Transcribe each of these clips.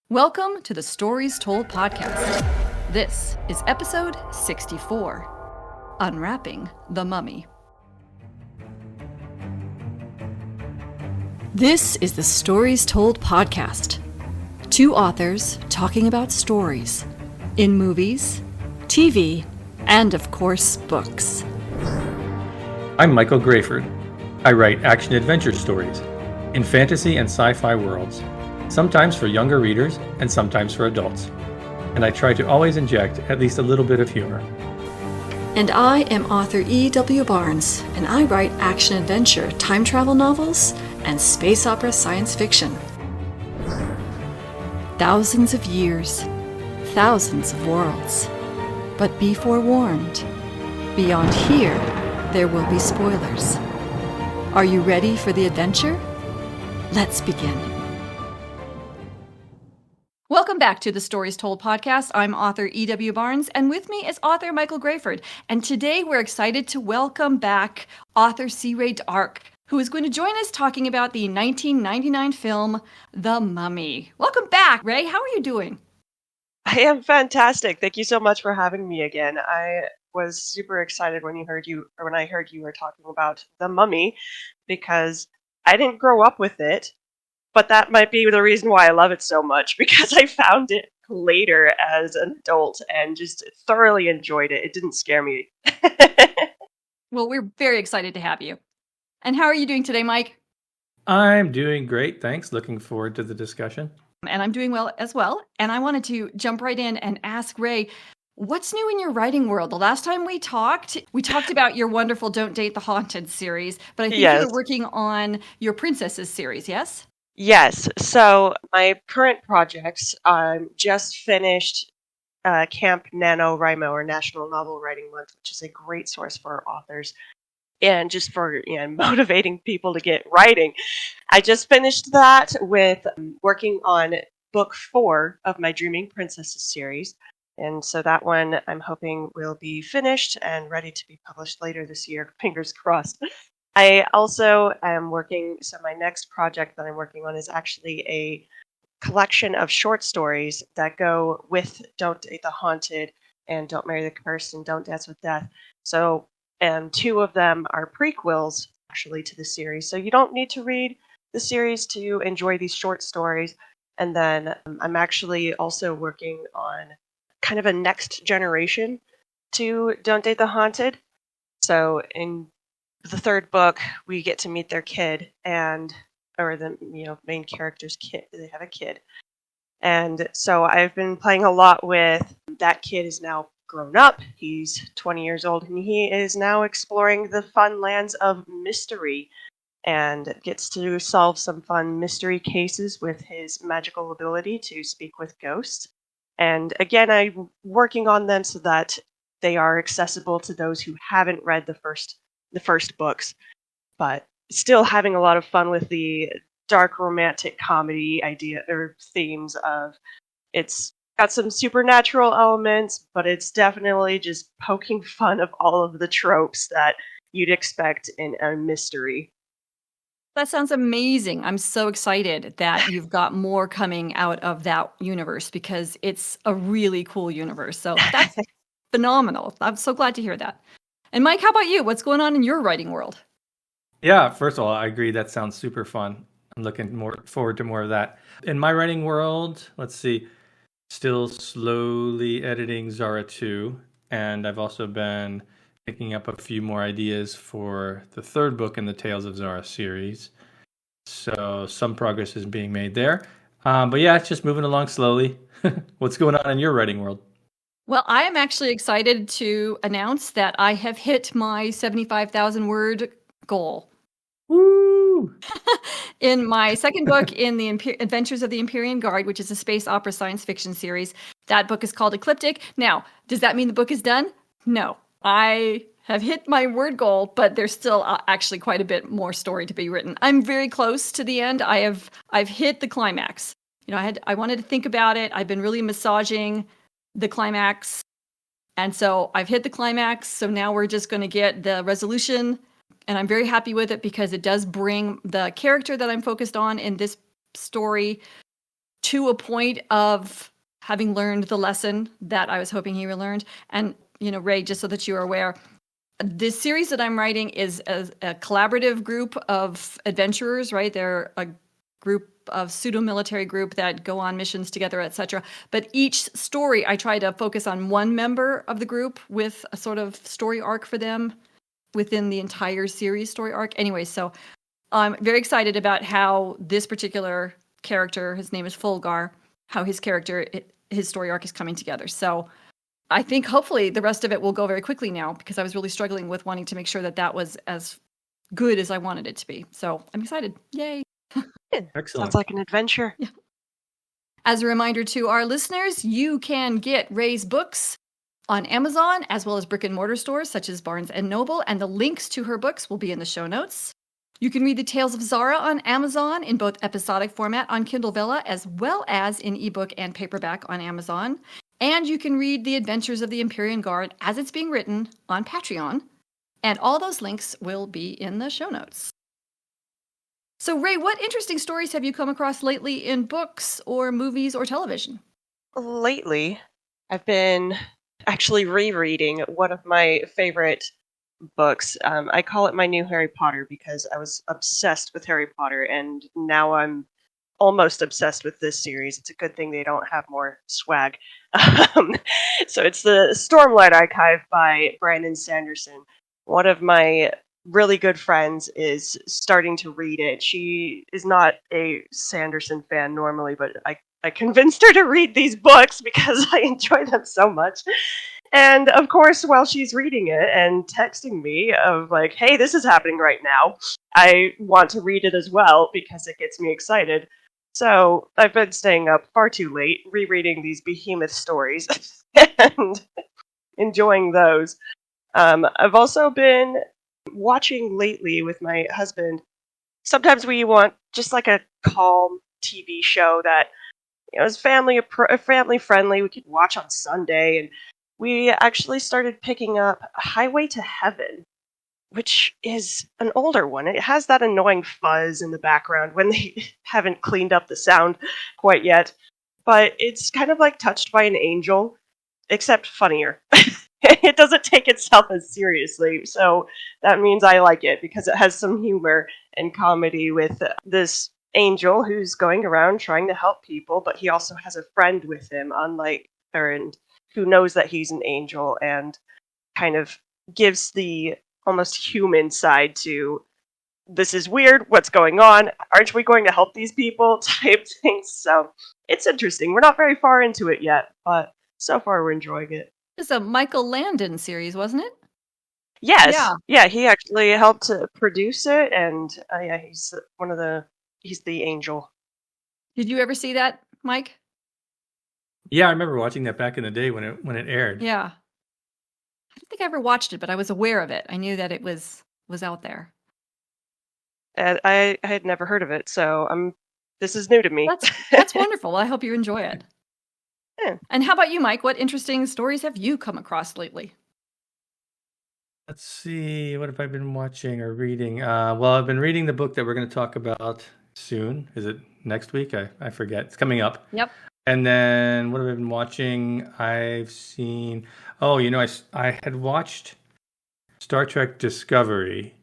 Welcome to the Stories Told podcast. This is episode 64, Unwrapping the Mummy. This is the Stories Told podcast. Two authors talking about stories in movies, TV, and of course, books. I'm Michael Grayford. I write action-adventure stories in fantasy and sci-fi worlds, sometimes for younger readers and sometimes for adults. And I try to always inject at least a little bit of humor. And I am author E.W. Barnes, and I write action-adventure, time travel novels, and space opera science fiction. Thousands of years, thousands of worlds. But be forewarned, beyond here, there will be spoilers. Are you ready for the adventure? Let's begin. Welcome back to the Stories Told podcast. I'm author E.W. Barnes, and with me is author Michael Grayford. And today we're excited to welcome back author Rae D'Arc, who is going to join us talking about the 1999 film, The Mummy. Welcome back, Rae. How are you doing? I am fantastic. Thank you so much for having me again. I was super excited when I heard you were talking about The Mummy, because I didn't grow up with it, but that might be the reason why I love it so much, because I found it later as an adult and just thoroughly enjoyed it. It didn't scare me. Well, we're very excited to have you. And how are you doing today, Mike? I'm doing great, thanks. Looking forward to the discussion. And I'm doing well as well. And I wanted to jump right in and ask Rae, what's new in your writing world? The last time we talked about your wonderful Don't Date the Haunted series, but I think you were working on your Princesses series, yes? Yes. So my current projects, just finished Camp NaNoWriMo, or National Novel Writing Month, which is a great source for authors and just for motivating people to get writing. I just finished that with working on book 4 of my Dreaming Princesses series. And so that one I'm hoping will be finished and ready to be published later this year. Fingers crossed. I also am so my next project that I'm working on is actually a collection of short stories that go with Don't Date the Haunted and Don't Marry the Cursed and Don't Dance with Death. So, and 2 of them are prequels actually to the series. So you don't need to read the series to enjoy these short stories. And then I'm actually also working on kind of a next generation to Don't Date the Haunted. So in the 3rd book, we get to meet their kid, or the main character's kid. They have a kid, and so I've been playing a lot with that kid. Is now grown up. He's 20 years old, and he is now exploring the fun lands of mystery, and gets to solve some fun mystery cases with his magical ability to speak with ghosts. And again, I'm working on them so that they are accessible to those who haven't read the first books, but still having a lot of fun with the dark romantic comedy idea or themes of it's got some supernatural elements, but it's definitely just poking fun of all of the tropes that you'd expect in a mystery. That sounds amazing. I'm so excited that you've got more coming out of that universe, because it's a really cool universe. So that's phenomenal. I'm so glad to hear that. And Mike, how about you? What's going on in your writing world? Yeah, first of all, I agree. That sounds super fun. I'm looking forward to more of that. In my writing world, let's see, still slowly editing Zara 2. And I've also been picking up a few more ideas for the 3rd book in the Tales of Zara series. So some progress is being made there. But yeah, it's just moving along slowly. What's going on in your writing world? Well, I am actually excited to announce that I have hit my 75,000 word goal. Woo! In my 2nd book in the Adventures of the Empyrean Guard, which is a space opera science fiction series. That book is called Ecliptic. Now, does that mean the book is done? No. I have hit my word goal, but there's still actually quite a bit more story to be written. I'm very close to the end. I've hit the climax. I wanted to think about it. I've been really massaging the climax. And so I've hit the climax. So now we're just going to get the resolution. And I'm very happy with it, because it does bring the character that I'm focused on in this story to a point of having learned the lesson that I was hoping he would learn. And, Rae, just so that you are aware, this series that I'm writing is a collaborative group of adventurers, right? They're a group of pseudo-military group that go on missions together, etc. But each story, I try to focus on one member of the group with a sort of story arc for them within the entire series story arc. Anyway, so I'm very excited about how this particular character, his name is Fulgar, how his character, his story arc is coming together. So I think hopefully the rest of it will go very quickly now, because I was really struggling with wanting to make sure that was as good as I wanted it to be. So I'm excited. Yay. Excellent. Sounds like an adventure. Yeah. As a reminder to our listeners, you can get Rae's books on Amazon, as well as brick and mortar stores such as Barnes & Noble, and the links to her books will be in the show notes. You can read The Tales of Zara on Amazon in both episodic format on Kindle Vella, as well as in ebook and paperback on Amazon. And you can read The Adventures of the Empyrean Guard as it's being written on Patreon. And all those links will be in the show notes. So, Rae, what interesting stories have you come across lately in books or movies or television? Lately, I've been actually rereading one of my favorite books. I call it my new Harry Potter because I was obsessed with Harry Potter, and now I'm almost obsessed with this series. It's a good thing they don't have more swag. So it's the Stormlight Archive by Brandon Sanderson. One of my really good friends is starting to read it. She is not a Sanderson fan normally, but I convinced her to read these books because I enjoy them so much. And of course, while she's reading it and texting me of like, hey, this is happening right now, I want to read it as well because it gets me excited. So I've been staying up far too late, rereading these behemoth stories and enjoying those. I've also been watching lately with my husband. Sometimes we want just like a calm TV show that is family friendly. We could watch on Sunday, and we actually started picking up Highway to Heaven, which is an older one. It has that annoying fuzz in the background when they haven't cleaned up the sound quite yet. But it's kind of like Touched by an Angel, except funnier. It doesn't take itself as seriously, so that means I like it because it has some humor and comedy with this angel who's going around trying to help people, but he also has a friend with him, unlike Aaron, who knows that he's an angel and kind of gives the almost human side to, this is weird, what's going on, aren't we going to help these people type things. So it's interesting. We're not very far into it yet, but so far we're enjoying it. It's a Michael Landon series, wasn't it? Yes. Yeah, he actually helped to produce it, and yeah, he's the angel. Did you ever see that, Mike? Yeah, I remember watching that back in the day when it aired. Yeah. I don't think I ever watched it, but I was aware of it. I knew that it was out there. And I had never heard of it, so this is new to me. That's wonderful. Well, I hope you enjoy it. Yeah. And how about you, Mike? What interesting stories have you come across lately? Let's see. What have I been watching or reading? Well, I've been reading the book that we're going to talk about soon. Is it next week? I forget. It's coming up. Yep. And then what have I been watching? I've seen... Oh, I had watched Star Trek Discovery,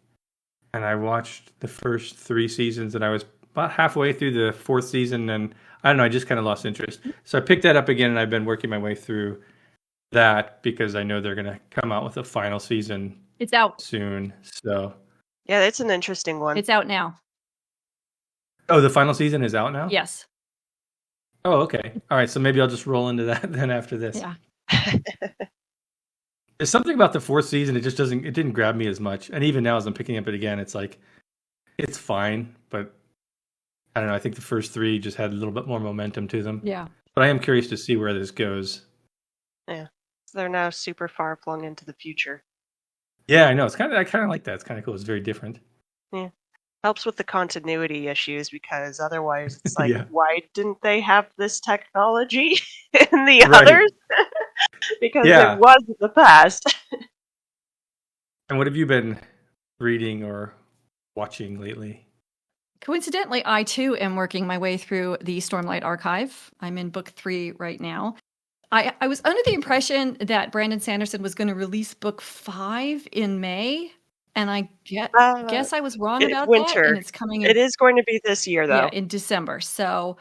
and I watched the first 3 seasons, and I was about halfway through the 4th season, and I don't know, I just kind of lost interest. So I picked that up again, and I've been working my way through that because I know they're going to come out with a final season. It's out soon. So yeah, it's an interesting one. It's out now. Oh, the final season is out now? Yes. Oh, okay. All right, so maybe I'll just roll into that then after this. Yeah. There's something about the 4th season, it didn't grab me as much. And even now as I'm picking up it again, it's like, it's fine, but I don't know, I think the first 3 just had a little bit more momentum to them. Yeah. But I am curious to see where this goes. Yeah. So they're now super far flung into the future. Yeah, I know. I kind of like that. It's kind of cool. It's very different. Yeah. Helps with the continuity issues because otherwise it's like, Yeah. Why didn't they have this technology in the others? Because it was in the past. And what have you been reading or watching lately? Coincidentally, I too am working my way through the Stormlight Archive. I'm in book 3 right now. I was under the impression that Brandon Sanderson was going to release book 5 in May, and I guess I was wrong about winter. that. And it's coming. It is going to be this year, though. Yeah, in December. So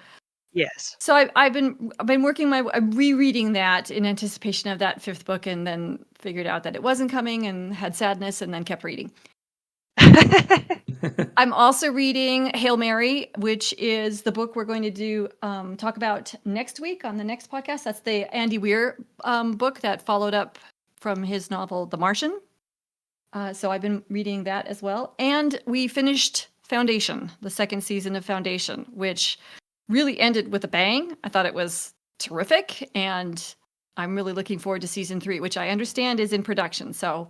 yes. So I've been working I'm rereading that in anticipation of that 5th book, and then figured out that it wasn't coming, and had sadness, and then kept reading. I'm also reading Hail Mary, which is the book we're going to talk about next week on the next podcast. That's the Andy Weir book that followed up from his novel The Martian. So I've been reading that as well. And we finished Foundation, the 2nd season of Foundation, which really ended with a bang. I thought it was terrific, and I'm really looking forward to season 3, which I understand is in production. So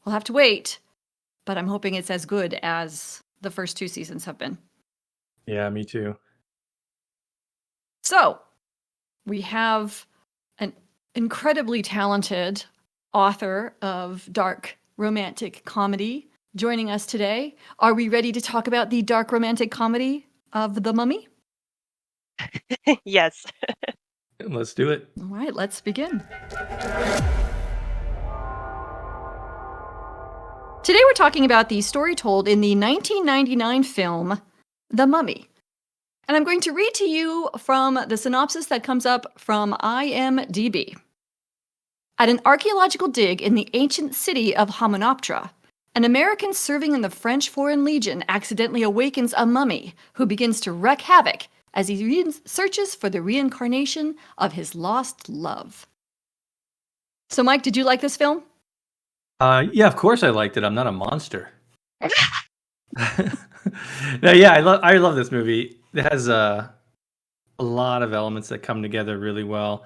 we'll have to wait. But I'm hoping it's as good as the first 2 seasons have been. Yeah, me too. So, we have an incredibly talented author of dark romantic comedy joining us today. Are we ready to talk about the dark romantic comedy of The Mummy? Yes. Let's do it. All right, let's begin. Today we're talking about the story told in the 1999 film, The Mummy. And I'm going to read to you from the synopsis that comes up from IMDb. At an archaeological dig in the ancient city of Hamunaptra, an American serving in the French Foreign Legion accidentally awakens a mummy who begins to wreak havoc as he searches for the reincarnation of his lost love. So, Mike, did you like this film? Yeah, of course I liked it. I'm not a monster. No, yeah, I love this movie. It has a lot of elements that come together really well.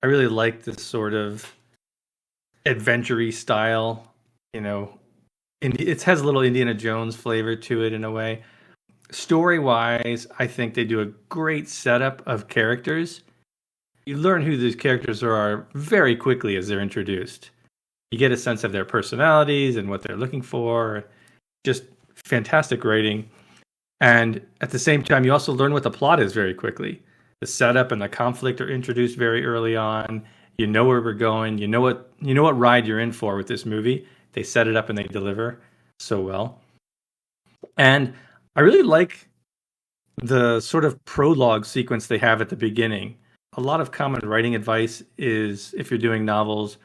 I really like this sort of adventure-y style. You know, it has a little Indiana Jones flavor to it in a way. Story-wise, I think they do a great setup of characters. You learn who these characters are very quickly as they're introduced. You get a sense of their personalities and what they're looking for. Just fantastic writing. And at the same time, you also learn what the plot is very quickly. The setup and the conflict are introduced very early on. You know where we're going. You know what ride you're in for with this movie. They set it up and they deliver so well. And I really like the sort of prologue sequence they have at the beginning. A lot of common writing advice is, if you're doing novels,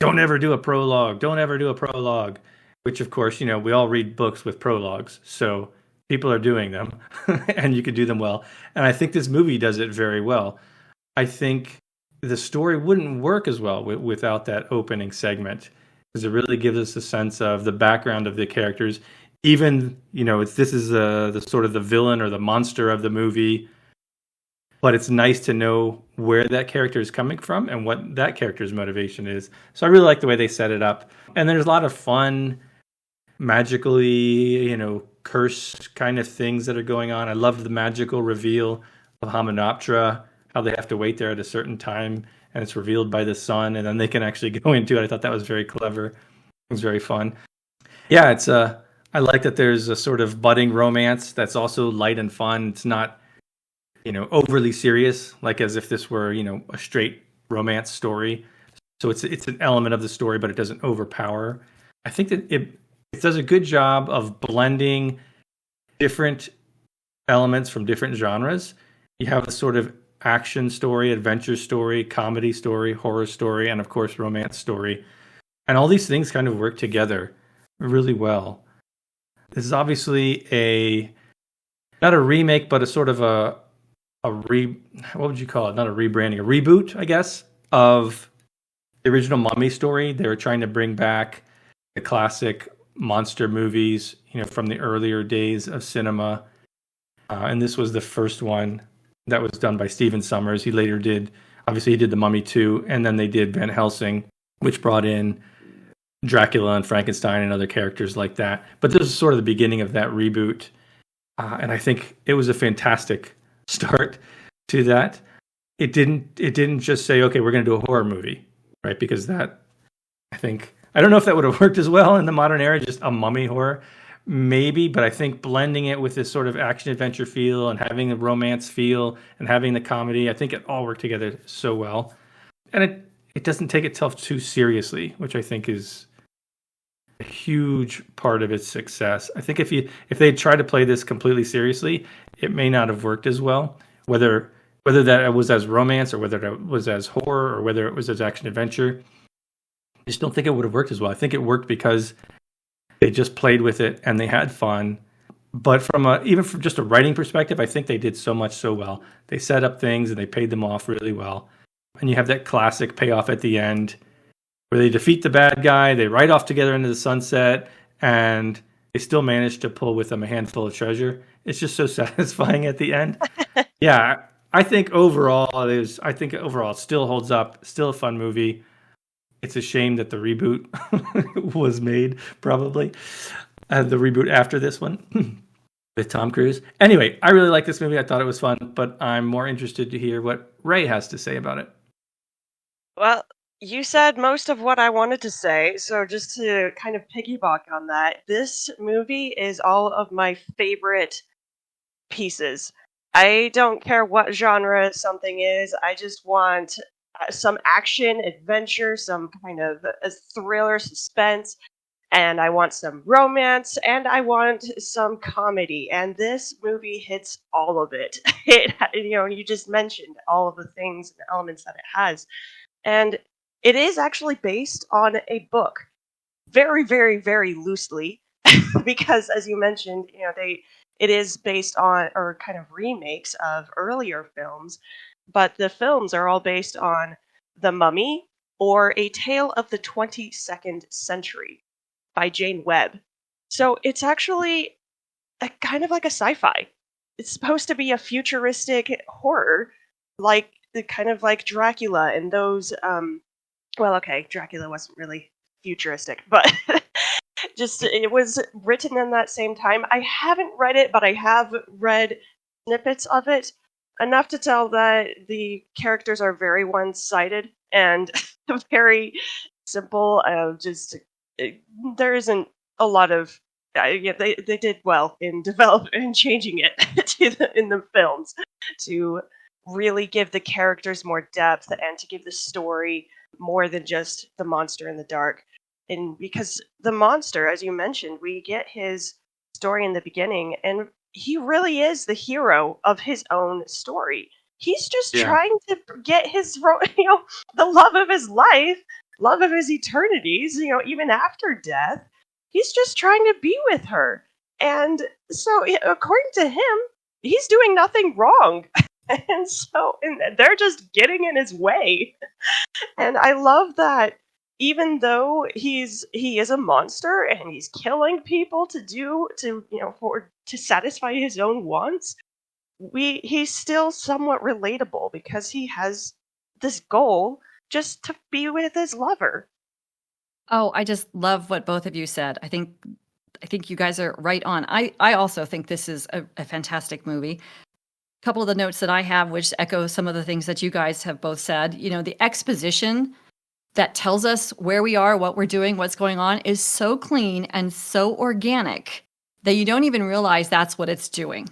don't ever do a prologue. Don't ever do a prologue. Which, of course, we all read books with prologues. So people are doing them, and you can do them well. And I think this movie does it very well. I think the story wouldn't work as well without that opening segment, because it really gives us a sense of the background of the characters. Even, this is the sort of the villain or the monster of the movie. But it's nice to know where that character is coming from and what that character's motivation is. So I really like the way they set it up. And there's a lot of fun, magically, curse kind of things that are going on. I love the magical reveal of Hamunaptra, how they have to wait there at a certain time, and it's revealed by the sun, and then they can actually go into it. I thought that was very clever. It was very fun. Yeah, I like that there's a sort of budding romance that's also light and fun. It's not overly serious, like as if this were, a straight romance story. So it's an element of the story, but it doesn't overpower. I think that it does a good job of blending different elements from different genres. You have a sort of action story, adventure story, comedy story, horror story, and of course, romance story. And all these things kind of work together really well. This is obviously not a remake, but a sort of what would you call it? Not a rebranding, a reboot, I guess, of the original Mummy story. They were trying to bring back the classic monster movies, from the earlier days of cinema. And this was the first one that was done by Stephen Sommers. He later did The Mummy 2, and then they did Van Helsing, which brought in Dracula and Frankenstein and other characters like that. But this is sort of the beginning of that reboot. And I think it was a fantastic start to that. It didn't just say, okay, we're going to do a horror movie, right? Because that, I don't know if that would have worked as well in the modern era, just a mummy horror. maybe, but I think blending it with this sort of action adventure feel and having the romance feel and having the comedy, I think it all worked together so well. And it doesn't take itself too seriously, which I think is a huge part of its success. I think if they tried to play this completely seriously, it may not have worked as well. Whether that was as romance or whether it was as horror or whether it was as action adventure, I just don't think it would have worked as well. I think it worked because they just played with it and they had fun. But even from just a writing perspective, I think they did so much so well. They set up things and they paid them off really well. And you have that classic payoff at the end where they defeat the bad guy, they ride off together into the sunset, and they still manage to pull with them a handful of treasure. It's just so satisfying at the end. Yeah, I think overall it still holds up. Still a fun movie. It's a shame that the reboot was made, probably. The reboot after this one with Tom Cruise. Anyway, I really like this movie. I thought it was fun, but I'm more interested to hear what Rae has to say about it. Well, you said most of what I wanted to say, so just to kind of piggyback on that, this movie is all of my favorite pieces. I don't care what genre something is, I just want some action, adventure, some kind of a thriller, suspense, and I want some romance, and I want some comedy, and this movie hits all of it. You just mentioned all of the things and elements that it has. And it is actually based on a book, very, very, very loosely, because as you mentioned, it is based on or kind of remakes of earlier films, but the films are all based on The Mummy or A Tale of the 22nd Century by Jane Webb. So it's actually kind of like a sci-fi. It's supposed to be a futuristic horror, like kind of like Dracula and those. Dracula wasn't really futuristic, but just it was written in that same time. I haven't read it, but I have read snippets of it, enough to tell that the characters are very one-sided and very simple. There isn't a lot of. They did well in changing it in the films to really give the characters more depth and to give the story more than just the monster in the dark. And because the monster, as you mentioned, we get his story in the beginning, and he really is the hero of his own story. He's just trying to get his, the love of his life, love of his eternities, even after death. He's just trying to be with her. And so, according to him, he's doing nothing wrong. And they're just getting in his way. And I love that even though he is a monster and he's killing people to satisfy his own wants, he's still somewhat relatable because he has this goal just to be with his lover. Oh, I just love what both of you said. I think you guys are right on. I also think this is a fantastic movie. A couple of the notes that I have, which echo some of the things that you guys have both said, the exposition that tells us where we are, what we're doing, what's going on is so clean and so organic that you don't even realize that's what it's doing.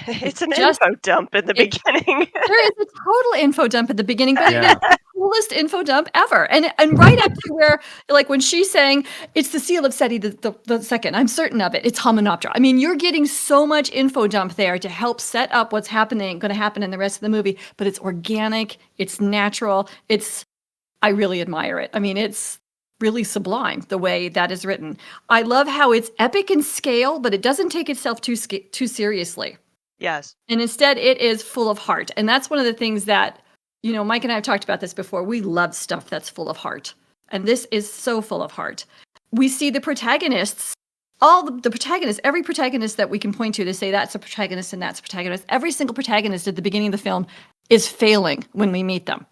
It's an info dump in the beginning. There is a total info dump at the beginning, but it's the coolest info dump ever. And right up to where, like when she's saying, it's the seal of Seti the second, I'm certain of it, it's Hymenoptera. I mean, you're getting so much info dump there to help set up what's going to happen in the rest of the movie, but it's organic, it's natural, I really admire it. I mean, it's really sublime the way that is written. I love how it's epic in scale, but it doesn't take itself too seriously. Yes. And instead, it is full of heart. And that's one of the things that, Mike and I have talked about this before. We love stuff that's full of heart. And this is so full of heart. We see the protagonists, the protagonists, every protagonist that we can point to say that's a protagonist and that's a protagonist. Every single protagonist at the beginning of the film is failing when we meet them.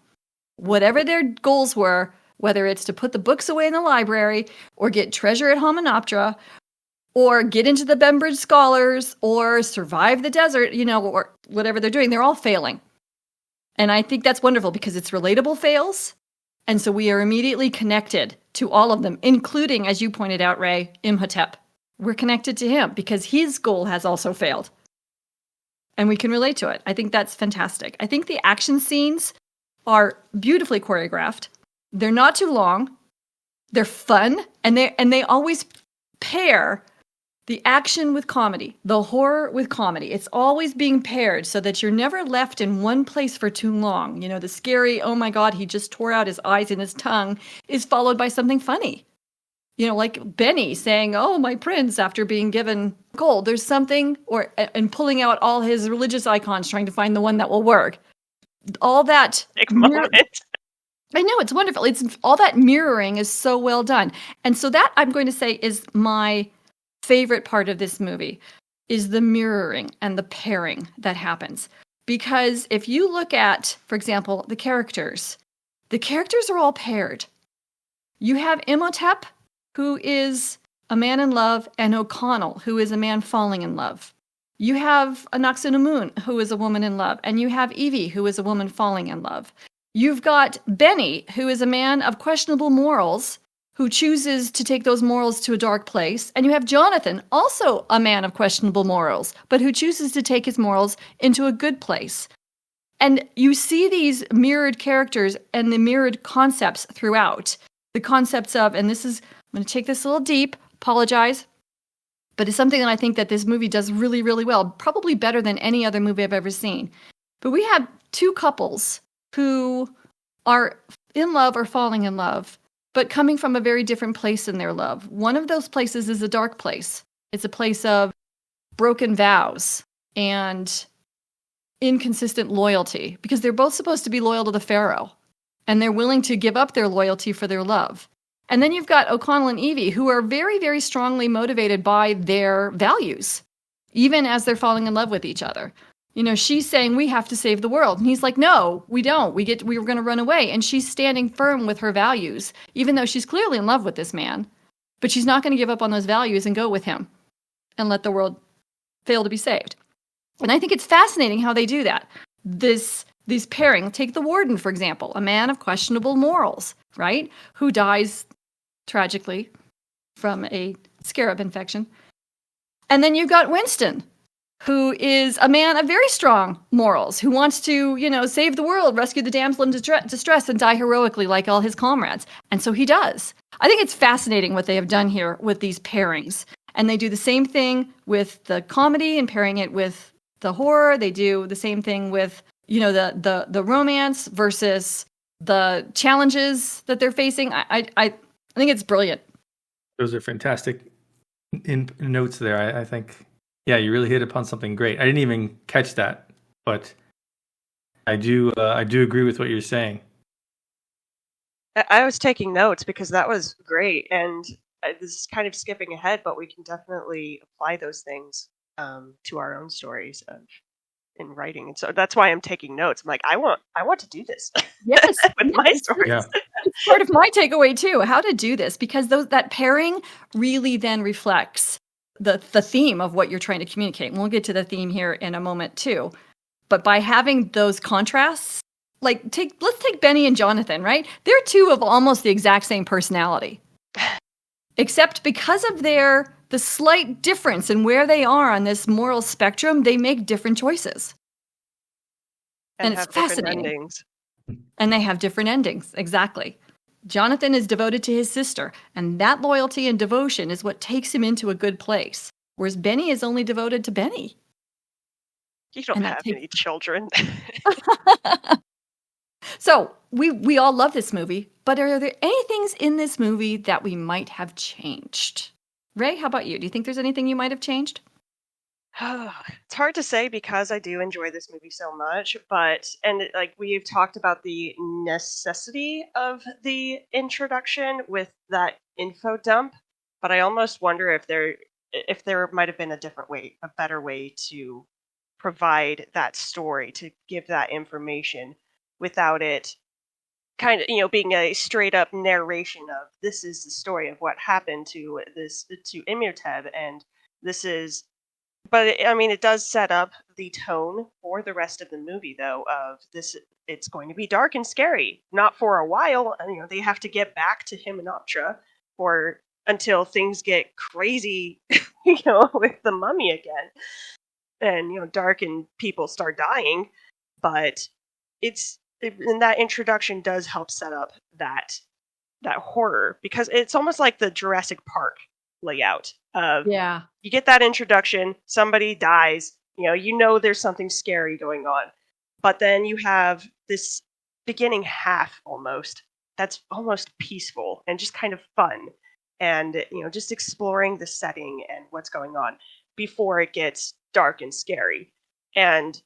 Whatever their goals were, whether it's to put the books away in the library or get treasure at Hymenoptera, or get into the Bembridge Scholars, or survive the desert, or whatever they're doing, they're all failing. And I think that's wonderful because it's relatable fails. And so we are immediately connected to all of them, including, as you pointed out, Rae, Imhotep. we're connected to him because his goal has also failed. And we can relate to it. I think that's fantastic. I think the action scenes are beautifully choreographed. They're not too long. They're fun, and they always pair the action with comedy, the horror with comedy. It's always being paired so that you're never left in one place for too long. You know, the scary, oh my God, he just tore out his eyes and his tongue is followed by something funny. You know, like Benny saying, "Oh, my prince," after being given gold. There's something, and pulling out all his religious icons, trying to find the one that will work. All that moment. I know, it's wonderful. It's all that mirroring is so well done. And so that, I'm going to say, is my favorite part of this movie, is the mirroring and the pairing that happens. Because if you look at, for example, the characters are all paired. You have Imhotep, who is a man in love, and O'Connell, who is a man falling in love. You have Anaxunamun, who is a woman in love, and you have Evie, who is a woman falling in love. You've got Benny, who is a man of questionable morals, who chooses to take those morals to a dark place. And you have Jonathan, also a man of questionable morals, but who chooses to take his morals into a good place. And you see these mirrored characters and the mirrored concepts throughout. The concepts of, and this is, I'm going to take this a little deep, apologize, but it's something that I think that this movie does really, really well, probably better than any other movie I've ever seen. But we have two couples who are in love or falling in love, but coming from a very different place in their love. One of those places is a dark place. It's a place of broken vows and inconsistent loyalty, because they're both supposed to be loyal to the Pharaoh, and they're willing to give up their loyalty for their love. And then you've got O'Connell and Evie, who are very, very strongly motivated by their values, even as they're falling in love with each other. You know, she's saying, we have to save the world. And he's like, no, we don't. We were going to run away. And she's standing firm with her values, even though she's clearly in love with this man. But she's not going to give up on those values and go with him and let the world fail to be saved. And I think it's fascinating how they do that. This pairing, take the warden, for example, a man of questionable morals, right? Who dies tragically from a scarab infection. And then you've got Winston, who is a man of very strong morals, who wants to, you know, save the world, rescue the damsel in distress, and die heroically like all his comrades. And so he does. I think it's fascinating what they have done here with these pairings. And they do the same thing with the comedy and pairing it with the horror. They do the same thing with, you know, the romance versus the challenges that they're facing. I think it's brilliant. Those are fantastic notes there. I think, yeah, you really hit upon something great. I didn't even catch that, but I do agree with what you're saying. I was taking notes because that was great, and this is kind of skipping ahead, but we can definitely apply those things to our own stories in writing, and so that's why I'm taking notes. I'm like, I want to do this. Yes, with my stories. Yeah. It's part of my takeaway too, how to do this, because that pairing really then reflects the theme of what you're trying to communicate. And we'll get to the theme here in a moment too. But by having those contrasts, like let's take Benny and Jonathan, right? They're two of almost the exact same personality. Except because of the slight difference in where they are on this moral spectrum, they make different choices. And it's fascinating. Endings. And they have different endings, exactly. Jonathan is devoted to his sister, and that loyalty and devotion is what takes him into a good place. Whereas Benny is only devoted to Benny. You don't have any children. So, we all love this movie, but are there any things in this movie that we might have changed? Rae, how about you? Do you think there's anything you might have changed? It's hard to say because I do enjoy this movie so much, and we've talked about the necessity of the introduction with that info dump, but I almost wonder if there might have been a better way to provide that story, to give that information without it kind of, being a straight up narration of this is the story of what happened to Imhotep, and this is. But it does set up the tone for the rest of the movie, though. Of this, it's going to be dark and scary. Not for a while. They have to get back to Hymenoptera for until things get crazy, with the mummy again. And, Dark and people start dying. But and that introduction does help set up that horror, because it's almost like the Jurassic Park layout of, Yeah. you get that introduction, somebody dies, there's something scary going on. But then you have this beginning half almost that's almost peaceful and just kind of fun, and just exploring the setting and what's going on before it gets dark and scary. And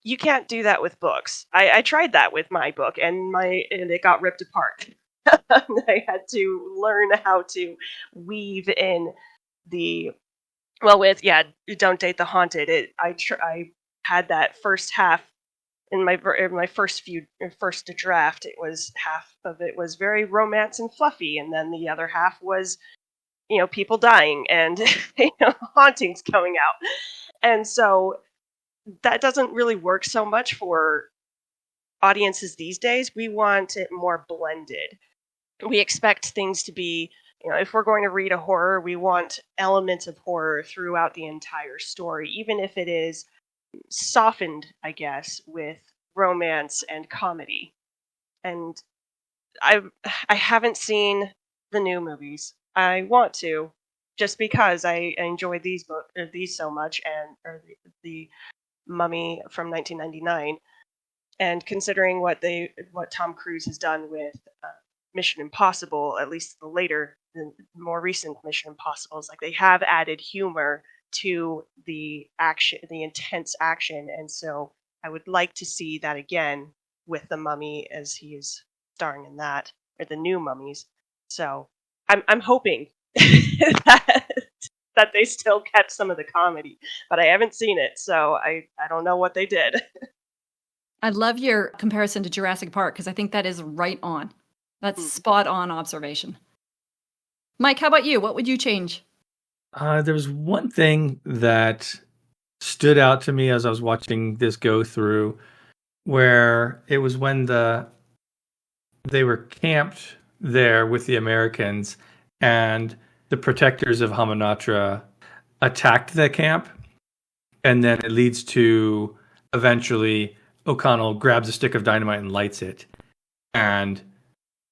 you can't do that with books. I tried that with my book, and it got ripped apart. I had to learn how to weave in Don't Date the Haunted. I had that first half in my first draft. It was half of it was very romance and fluffy, and then the other half was people dying and hauntings coming out. And so that doesn't really work so much for audiences these days. We want it more blended. We expect things to be, if we're going to read a horror, we want elements of horror throughout the entire story, even if it is softened, I guess, with romance and comedy. And I haven't seen the new movies. I want to, just because I enjoyed these so much, or the Mummy from 1999, and considering what Tom Cruise has done with Mission Impossible, at least the more recent Mission Impossibles, like they have added humor to the action, the intense action, and so I would like to see that again with the Mummy, as he is starring in that, or the new Mummies. So I'm hoping that they still kept some of the comedy, but I haven't seen it, so I don't know what they did. I love your comparison to Jurassic Park, because I think that is right on. That's spot on observation. Mike, how about you? What would you change? There was one thing that stood out to me as I was watching this go through, where it was when they were camped there with the Americans, and the protectors of Hamunaptra attacked the camp, and then it leads to eventually O'Connell grabs a stick of dynamite and lights it, and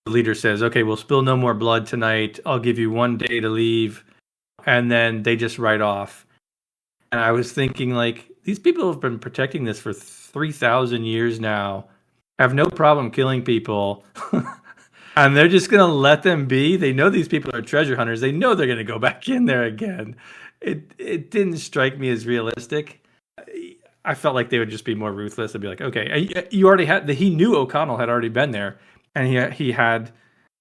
the leader says, "Okay, we'll spill no more blood tonight. I'll give you 1 day to leave," and then they just ride off. And I was thinking, like, these people have been protecting this for 3,000 years now, have no problem killing people. And they're just going to let them be. They know these people are treasure hunters. They know they're going to go back in there again. It didn't strike me as realistic. I felt like they would just be more ruthless. They'd be like, okay, you already had. He knew O'Connell had already been there, and he had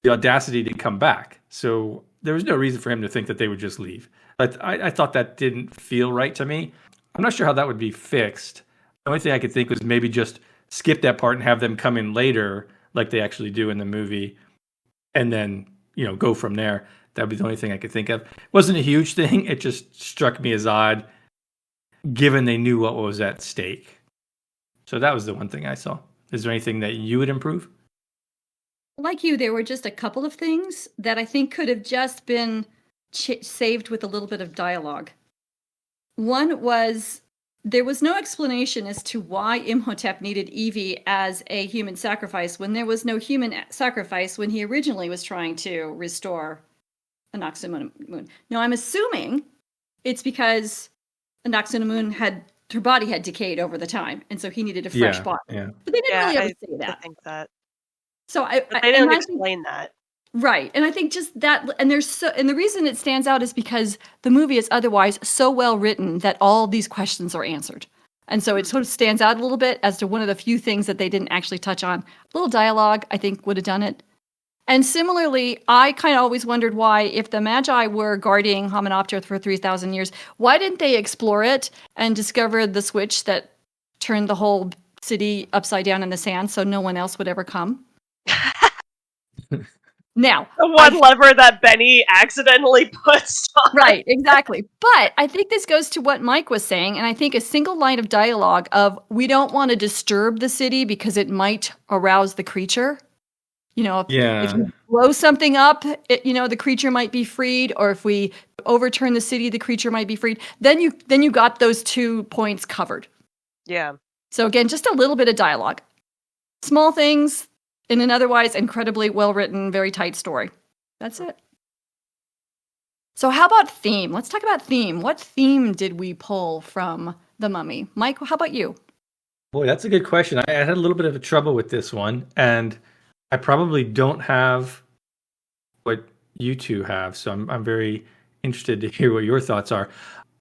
the audacity to come back. So there was no reason for him to think that they would just leave. But I thought that didn't feel right to me. I'm not sure how that would be fixed. The only thing I could think was maybe just skip that part and have them come in later, like they actually do in the movie, and then go from there. That would be the only thing I could think of. It wasn't a huge thing. It just struck me as odd, given they knew what was at stake. So that was the one thing I saw. Is there anything that you would improve? Like you, there were just a couple of things that I think could have just been saved with a little bit of dialogue. One was, there was no explanation as to why Imhotep needed Evie as a human sacrifice when there was no human sacrifice when he originally was trying to restore Anck-su-namun. Now, I'm assuming it's because Anck-su-namun her body had decayed over the time, and so he needed a fresh body. Yeah. But they didn't really ever say that. I think that. So but they didn't explain that. Right. And I think just that, and the reason it stands out is because the movie is otherwise so well written that all these questions are answered. And so it sort of stands out a little bit as to one of the few things that they didn't actually touch on. A little dialogue, I think, would have done it. And similarly, I kind of always wondered why, if the Magi were guarding Hamunaptra for 3,000 years, why didn't they explore it and discover the switch that turned the whole city upside down in the sand so no one else would ever come? Now, the one lever that Benny accidentally puts on. Right, exactly. But I think this goes to what Mike was saying, and I think a single line of dialogue of, we don't want to disturb the city because it might arouse the creature. If Yeah. we blow something up, the creature might be freed, or if we overturn the city, the creature might be freed. Then you got those 2 points covered. Yeah. So again, just a little bit of dialogue. Small things in an otherwise incredibly well-written, very tight story. That's it. So how about theme? Let's talk about theme. What theme did we pull from The Mummy? Mike, how about you? Boy, that's a good question. I had a little bit of a trouble with this one, and I probably don't have what you two have, so I'm very interested to hear what your thoughts are.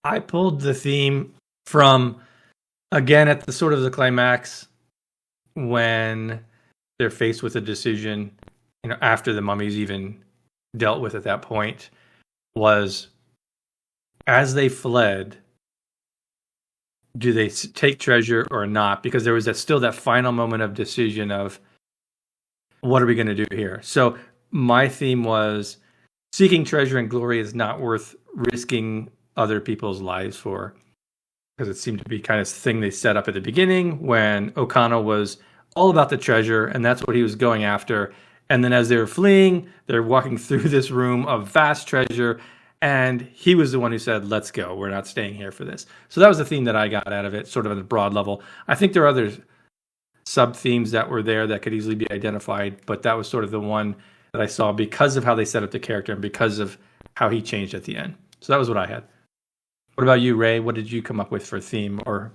I pulled the theme from, again, at the sort of the climax when they're faced with a decision, after the mummy's even dealt with at that point, was as they fled, do they take treasure or not? Because there was still that final moment of decision of, what are we going to do here? So my theme was seeking treasure and glory is not worth risking other people's lives for. Because it seemed to be kind of the thing they set up at the beginning when O'Connell was all about the treasure and that's what he was going after. And then as they were fleeing, they're walking through this room of vast treasure. And he was the one who said, let's go. We're not staying here for this. So that was the theme that I got out of it, sort of on a broad level. I think there are other sub-themes that were there that could easily be identified, but that was sort of the one that I saw because of how they set up the character and because of how he changed at the end. So that was what I had. What about you, Rae? What did you come up with for a theme? Or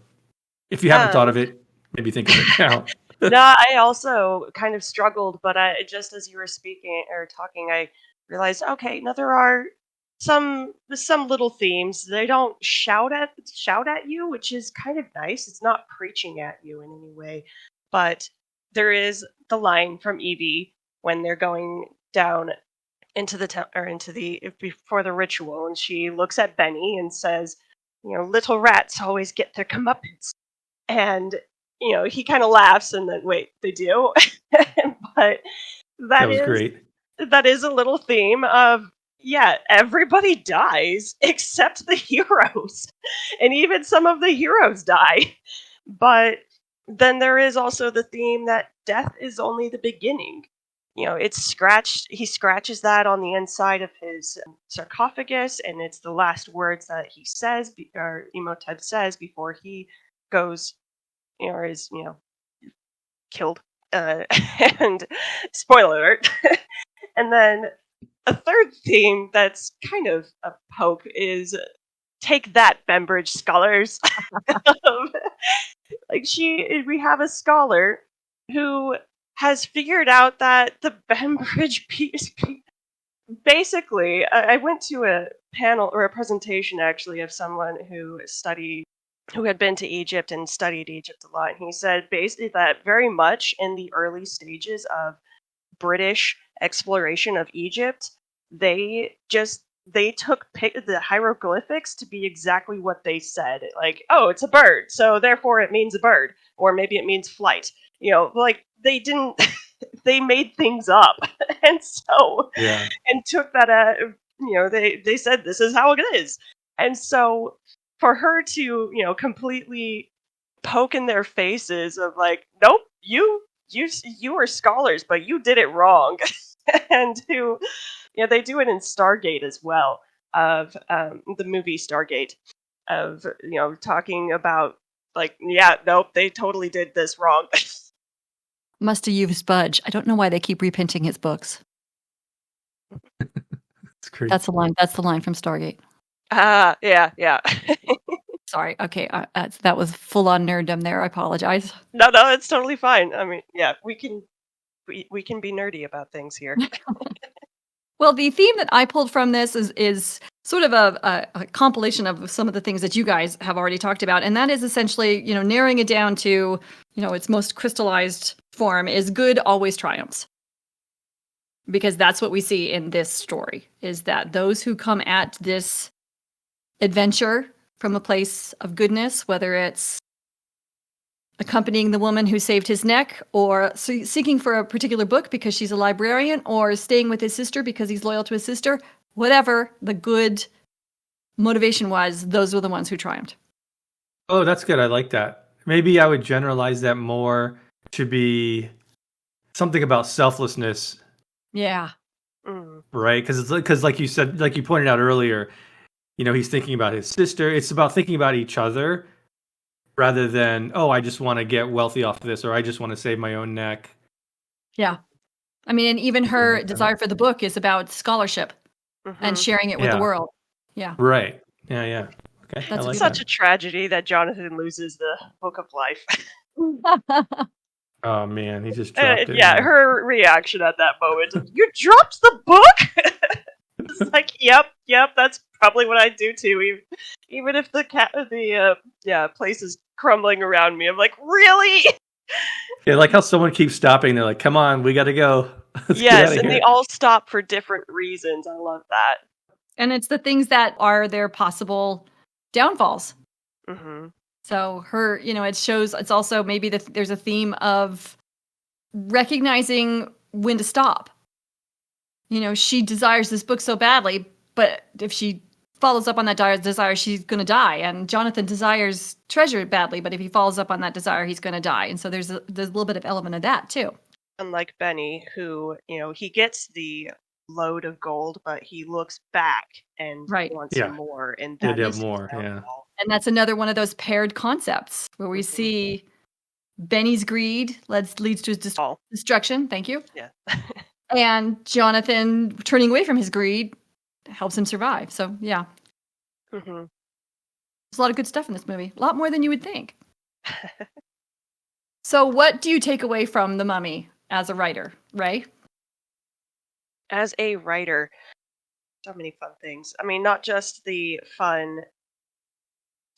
if you haven't thought of it, maybe think of it now. No, I also kind of struggled, but just as you were speaking or talking, I realized, okay, now there are some little themes. They don't shout at you, which is kind of nice. It's not preaching at you in any way, but there is the line from Evie when they're going down into the before the ritual, and she looks at Benny and says, little rats always get their comeuppance, and he kind of laughs and then, wait, they do? But that was great. That is a little theme of, yeah, everybody dies except the heroes. And even some of the heroes die. But then there is also the theme that death is only the beginning. It's scratched. He scratches that on the inside of his sarcophagus, and it's the last words that he says, or Imhotep says, before he goes, or is, killed. And spoiler alert. And then a third theme that's kind of a poke is, take that, Bembridge scholars. We have a scholar who has figured out that the Bembridge piece. Basically, I went to a panel or a presentation actually of someone who had been to Egypt and studied Egypt a lot. And he said basically that very much in the early stages of British exploration of Egypt, they took the hieroglyphics to be exactly what they said. Like, oh, it's a bird, so therefore it means a bird, or maybe it means flight. They didn't. They made things up, and took that. They said this is how it is, and so for her to completely poke in their faces of like, nope, you are scholars, but you did it wrong, and they do it in Stargate as well, of the movie Stargate, of talking about like, yeah, nope, they totally did this wrong. Must have used Budge. I don't know why they keep reprinting his books. That's great. That's the line. That's the line from Stargate. Yeah. Sorry. Okay, that was full on nerddom there. I apologize. No, it's totally fine. I mean, yeah, we can be nerdy about things here. Well, the theme that I pulled from this is sort of a compilation of some of the things that you guys have already talked about, and that is essentially, narrowing it down to, its most crystallized form is good always triumphs. Because that's what we see in this story, is that those who come at this adventure from a place of goodness, whether it's accompanying the woman who saved his neck, or seeking for a particular book because she's a librarian, or staying with his sister because he's loyal to his sister, whatever the good motivation was, those were the ones who triumphed. Oh, that's good. I like that. Maybe I would generalize that more to be something about selflessness Yeah. Right? Because like you said, like you pointed out earlier, he's thinking about his sister. It's about thinking about each other rather than, oh, I just want to get wealthy off of this, or I just want to save my own neck. Yeah. I mean, and even her desire for the book is about scholarship and sharing it with the world. Yeah. Right. Yeah. Okay. That's such a tragedy that Jonathan loses the book of life. Oh man, he just dropped it. Yeah, her reaction at that moment. You dropped the book? It's like, yep, that's probably what I do too. Even if the place is crumbling around me, I'm like, really? Yeah, like how someone keeps stopping. They're like, come on, we got to go. Yes, and they all stop for different reasons. I love that. And it's the things that are their possible downfalls. Mm-hmm. So her, it shows, it's also maybe there's a theme of recognizing when to stop. She desires this book so badly, but if she follows up on that desire, she's going to die. And Jonathan desires treasure badly, but if he follows up on that desire, he's going to die. And so there's a little bit of element of that too. Unlike Benny, who, he gets the load of gold, but he looks back and wants more. And that is more, And that's another one of those paired concepts where we see Benny's greed leads to his destruction. Thank you. Yeah. And Jonathan turning away from his greed helps him survive. So, yeah. Mm-hmm. There's a lot of good stuff in this movie. A lot more than you would think. So what do you take away from The Mummy as a writer, Rae? As a writer, so many fun things. I mean, not just the fun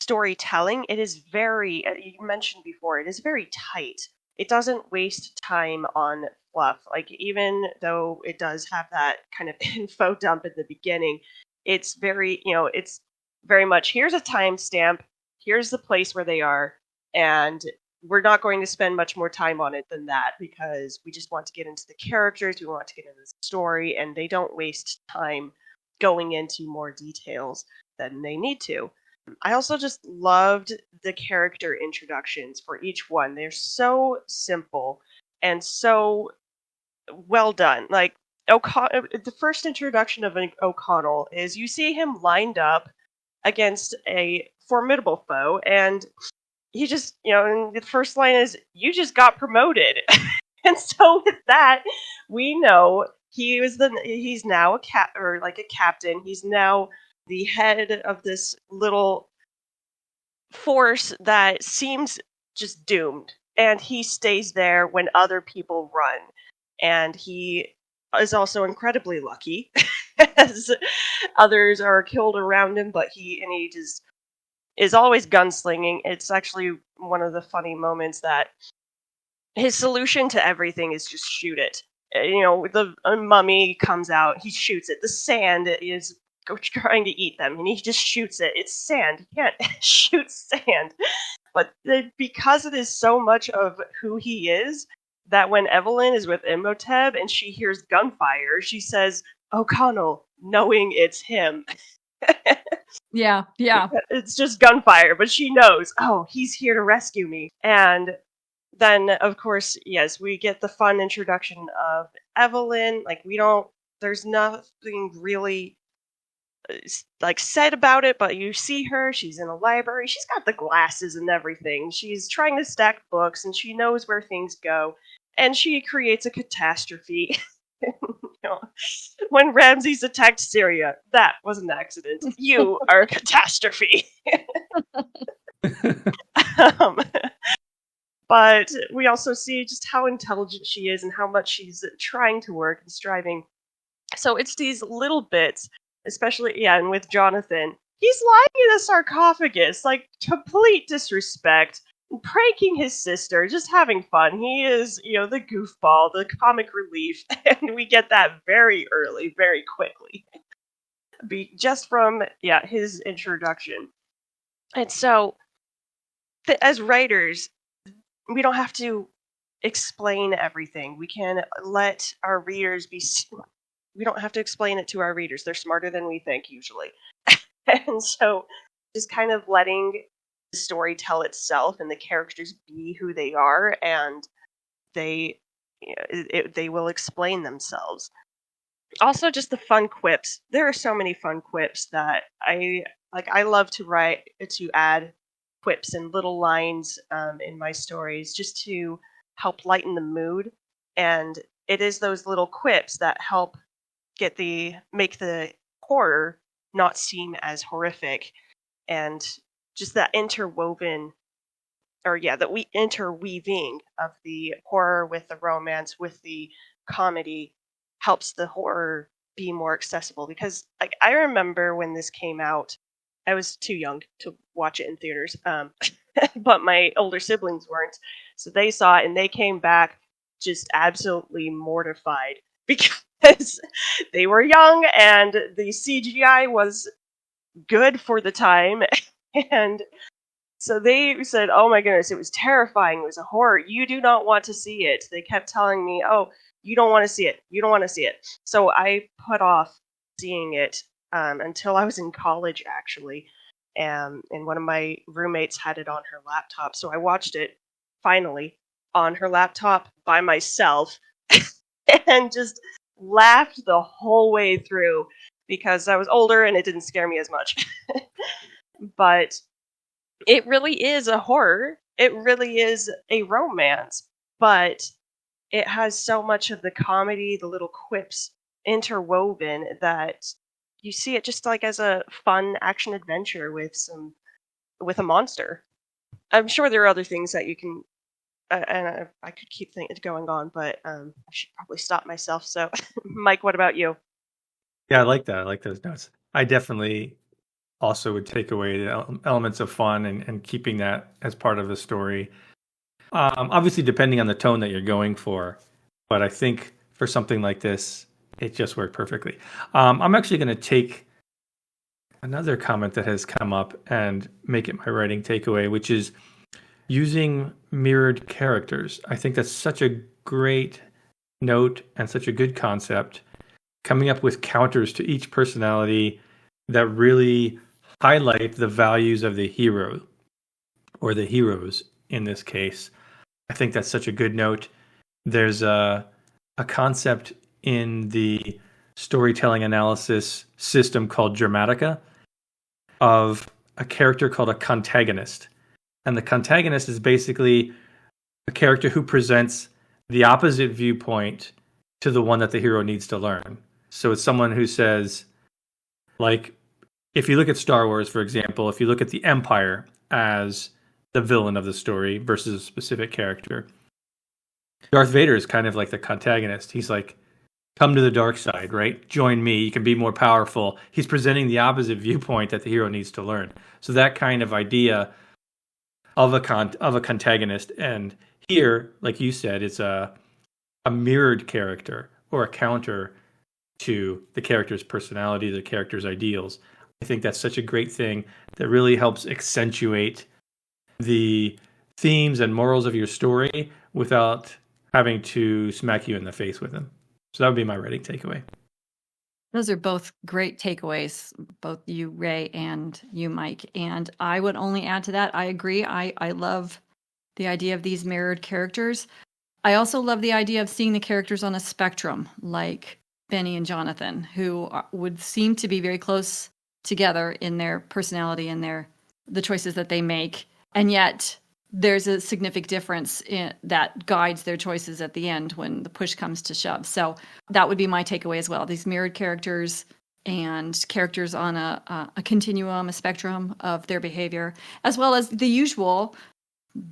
storytelling. It is very, you mentioned before, it is very tight. It doesn't waste time on fluff. Like, even though it does have that kind of info dump at the beginning, it's very, it's very much, here's a timestamp, here's the place where they are, and we're not going to spend much more time on it than that because we just want to get into the characters, we want to get into the story, and they don't waste time going into more details than they need to. I also just loved the character introductions for each one. They're so simple and so well done. Like, the first introduction of O'Connell is you see him lined up against a formidable foe, and he just, and the first line is, you just got promoted. And so with that, we know he's now a captain. He's now the head of this little force that seems just doomed, and he stays there when other people run. And he is also incredibly lucky as others are killed around him, but he just is always gunslinging. It's actually one of the funny moments that his solution to everything is just shoot it. The mummy comes out, he shoots it. The sand is trying to eat them, and he just shoots it. It's sand. You can't shoot sand. But because it is so much of who he is, that when Evelyn is with Imhotep and she hears gunfire, she says, O'Connell, knowing it's him. Yeah. It's just gunfire, but she knows, oh, he's here to rescue me. And then, of course, yes, we get the fun introduction of Evelyn. Like, there's nothing really said about it, but you see her, she's in a library, she's got the glasses and everything, she's trying to stack books, and she knows where things go, and she creates a catastrophe. When Ramses attacked Syria, that was an accident. You are a catastrophe. But we also see just how intelligent she is and how much she's trying to work and striving. So it's these little bits, especially, and with Jonathan, he's lying in a sarcophagus, like, complete disrespect, pranking his sister, just having fun. He is, the goofball, the comic relief, and we get that very early, very quickly. Just from, his introduction. And so, as writers, we don't have to explain everything. We can let our readers we don't have to explain it to our readers. They're smarter than we think, usually. And so just kind of letting the story tell itself and the characters be who they are, and they will explain themselves. Also, just the fun quips. There are so many fun quips that I like. I love to add quips and little lines in my stories just to help lighten the mood. And it is those little quips that help make the horror not seem as horrific, and just that interweaving of the horror with the romance with the comedy helps the horror be more accessible. Because like I remember when this came out, I was too young to watch it in theaters, but my older siblings weren't, so they saw it and they came back just absolutely mortified because they were young and the CGI was good for the time. And so they said, "Oh my goodness, it was terrifying. It was a horror. You do not want to see it." They kept telling me, "Oh, you don't want to see it. You don't want to see it." So I put off seeing it until I was in college, actually. And one of my roommates had it on her laptop. So I watched it finally on her laptop by myself and just laughed the whole way through because I was older and it didn't scare me as much. But it really is a horror. It really is a romance, but it has so much of the comedy, the little quips interwoven that you see it just like as a fun action adventure with a monster. I'm sure there are other things that you can, and I could keep going on, but I should probably stop myself. So, Mike, what about you? Yeah, I like that. I like those notes. I definitely also would take away the elements of fun and keeping that as part of the story. Obviously, depending on the tone that you're going for, but I think for something like this, it just worked perfectly. I'm actually going to take another comment that has come up and make it my writing takeaway, which is using mirrored characters. I think that's such a great note and such a good concept. Coming up with counters to each personality that really highlight the values of the hero or the heroes in this case. I think that's such a good note. There's a concept in the storytelling analysis system called Dramatica of a character called a contagonist. And the contagonist is basically a character who presents the opposite viewpoint to the one that the hero needs to learn. So it's someone who says, like, if you look at Star Wars, for example, if you look at the Empire as the villain of the story versus a specific character, Darth Vader is kind of like the contagonist. He's like, come to the dark side, right? Join me. You can be more powerful. He's presenting the opposite viewpoint that the hero needs to learn. So that kind of idea of a contagonist. And here, like you said, it's a mirrored character or a counter to the character's personality, the character's ideals. I think that's such a great thing that really helps accentuate the themes and morals of your story without having to smack you in the face with them. So that would be my writing takeaway. Those are both great takeaways, both you, Rae, and you, Mike. And I would only add to that, I agree. I love the idea of these mirrored characters. I also love the idea of seeing the characters on a spectrum, like Benny and Jonathan, who would seem to be very close together in their personality and the choices that they make. And yet there's a significant difference that guides their choices at the end when the push comes to shove. So that would be my takeaway as well. These mirrored characters and characters on a continuum, a spectrum of their behavior, as well as the usual,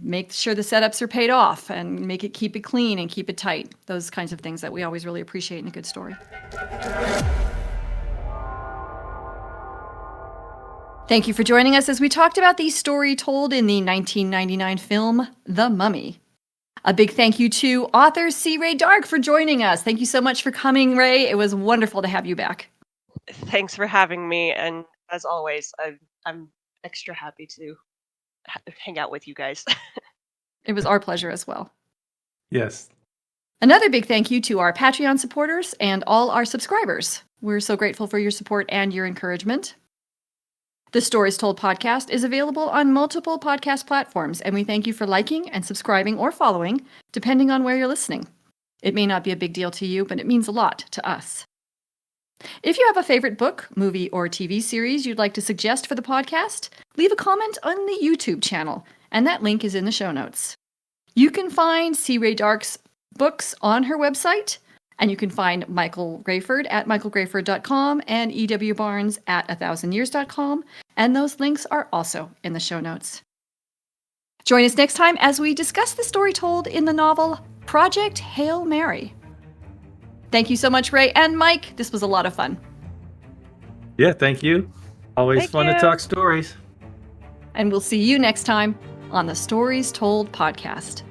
make sure the setups are paid off and keep it clean and keep it tight. Those kinds of things that we always really appreciate in a good story. Thank you for joining us as we talked about the story told in the 1999 film, The Mummy. A big thank you to author C. Rae D'Arc for joining us. Thank you so much for coming, Rae. It was wonderful to have you back. Thanks for having me. And as always, I'm extra happy to hang out with you guys. It was our pleasure as well. Yes. Another big thank you to our Patreon supporters and all our subscribers. We're so grateful for your support and your encouragement. The Stories Told podcast is available on multiple podcast platforms, and we thank you for liking and subscribing or following, depending on where you're listening. It may not be a big deal to you, but it means a lot to us. If you have a favorite book, movie, or TV series you'd like to suggest for the podcast, leave a comment on the YouTube channel, and that link is in the show notes. You can find Rae D'Arc's books on her website, and you can find Michael Grayford at michaelgrayford.com and E.W. Barnes at 1000years.com, and those links are also in the show notes. Join us next time as we discuss the story told in the novel Project Hail Mary. Thank you so much, Rae and Mike. This was a lot of fun. Yeah, thank you. Always Thank fun you. to talk stories. And we'll see you next time on the Stories Told podcast.